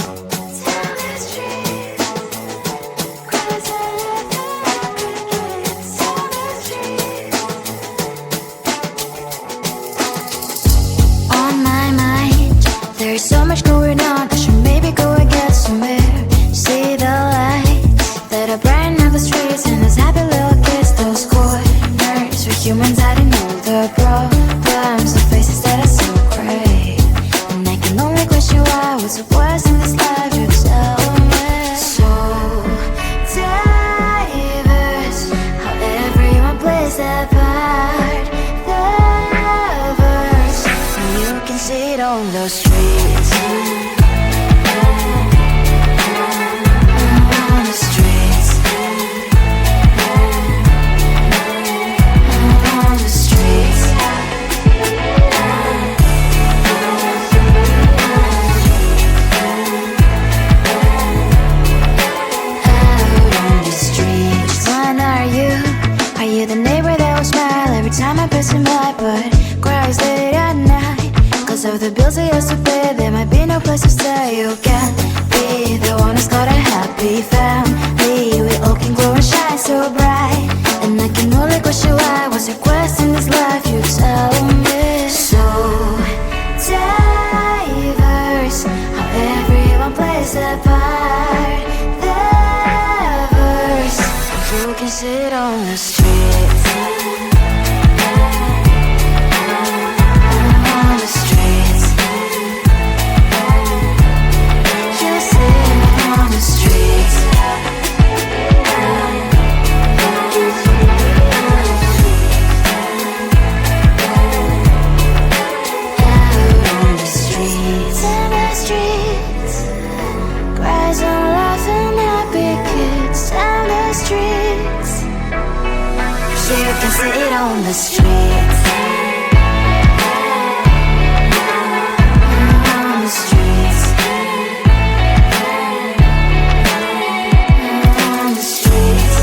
On my mind, there's so much going on. I should maybe go and get somewhere. See the lights that are brighten up the streets, and those happy little kids, those corners where humans hiding all the problems, the faces that are so gray. And I can only question why, what's the worst in this life, you tell me. So diverse, how everyone plays their part. The verse, and you can see it on the streets. On the streets. On the streets. Out on the streets. When are you? Are you the neighbor that will smile every time I pass him by, but cries late at night? Cause of the bills I used to pay, there might be no place to stay. You can't be the one who's got a happy family. We all can glow and shine so bright, and I can only question why, what's your quest in this life, you tell me. So diverse, how everyone plays their part. The verse, you can see it on the streets. On the streets. You see it on the streets. Out on the streets. In the streets. Cries and laughing happy kids. Down the streets. You can see it on the streets. On the streets. On the streets.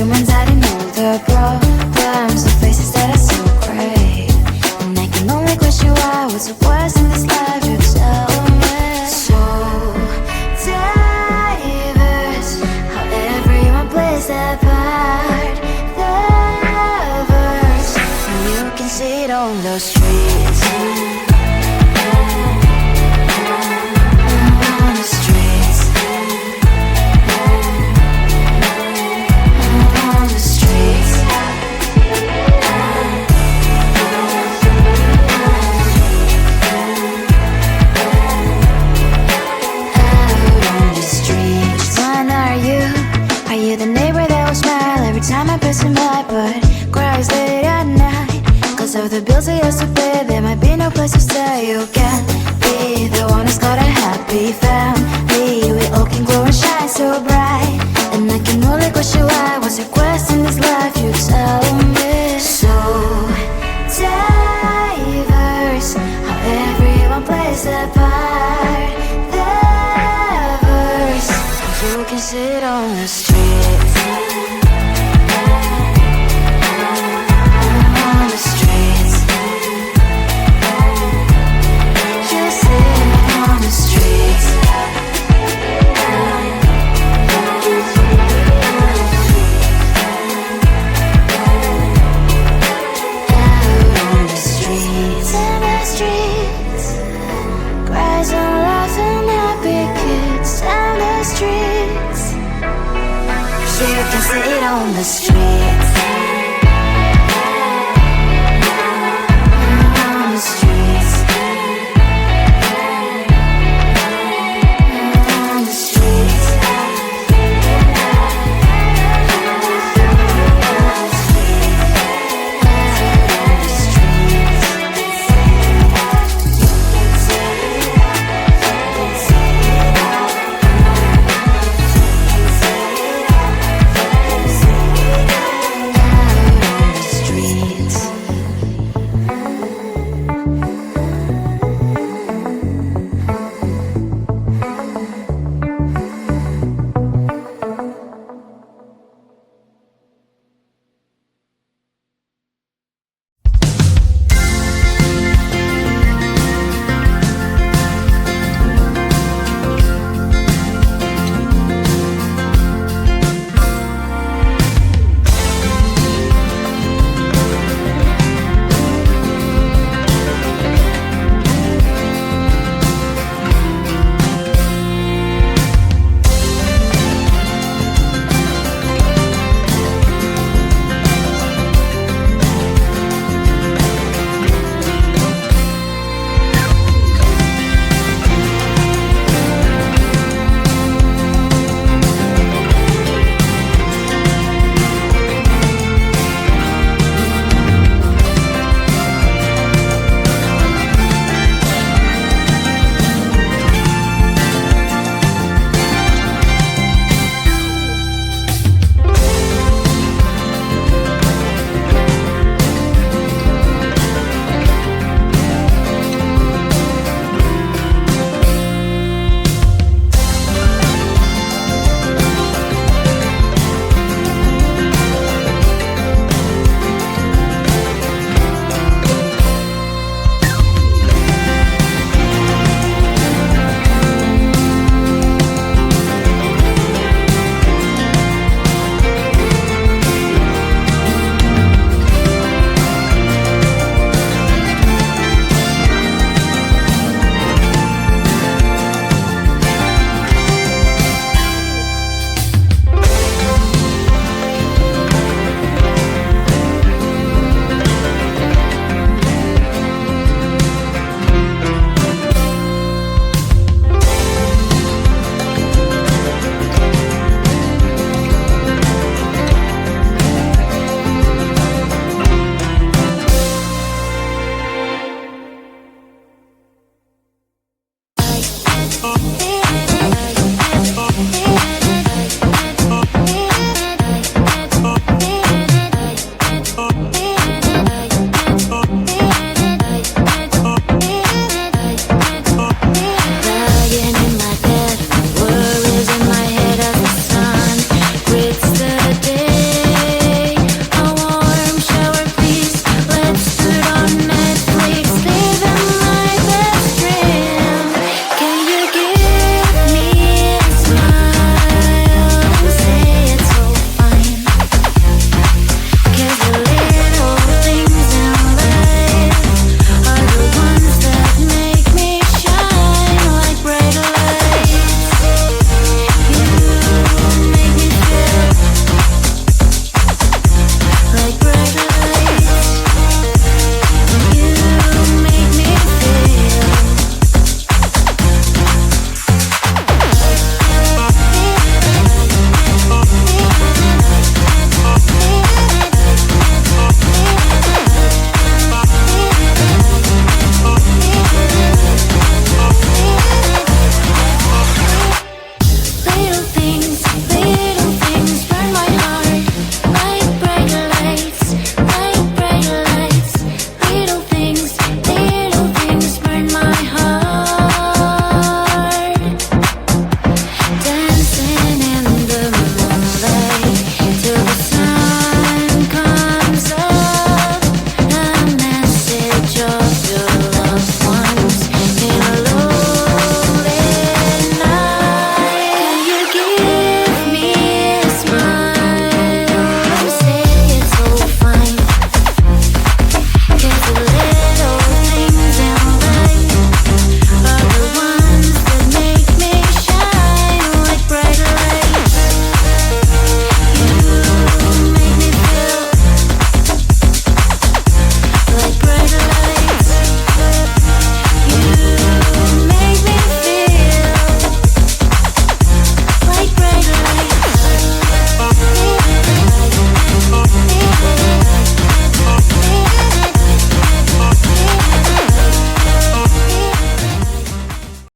the ones I didn't know the problems, the faces that I so crave. And I can only question why, what's the worst in this life, you tell me. So diverse, how everyone plays their part. The verse, and you can see it on the streets. On the streets. On the streets. Are you the neighbor that will smile every time I pass him by, but cries late at night? Cause of the bills I used to pay, there might be no place to stay. You can be the one who's got a happy family. We all can glow and shine so bright. And I can only question why, what's your quest in this life, you tell me. So diverse, how everyone plays their part. The verse, you can sit on the street. On the streets. You sit on the streets. Out on the streets. In the streets. Cries and laughing happy kids. Down the streets. You can sit on the street.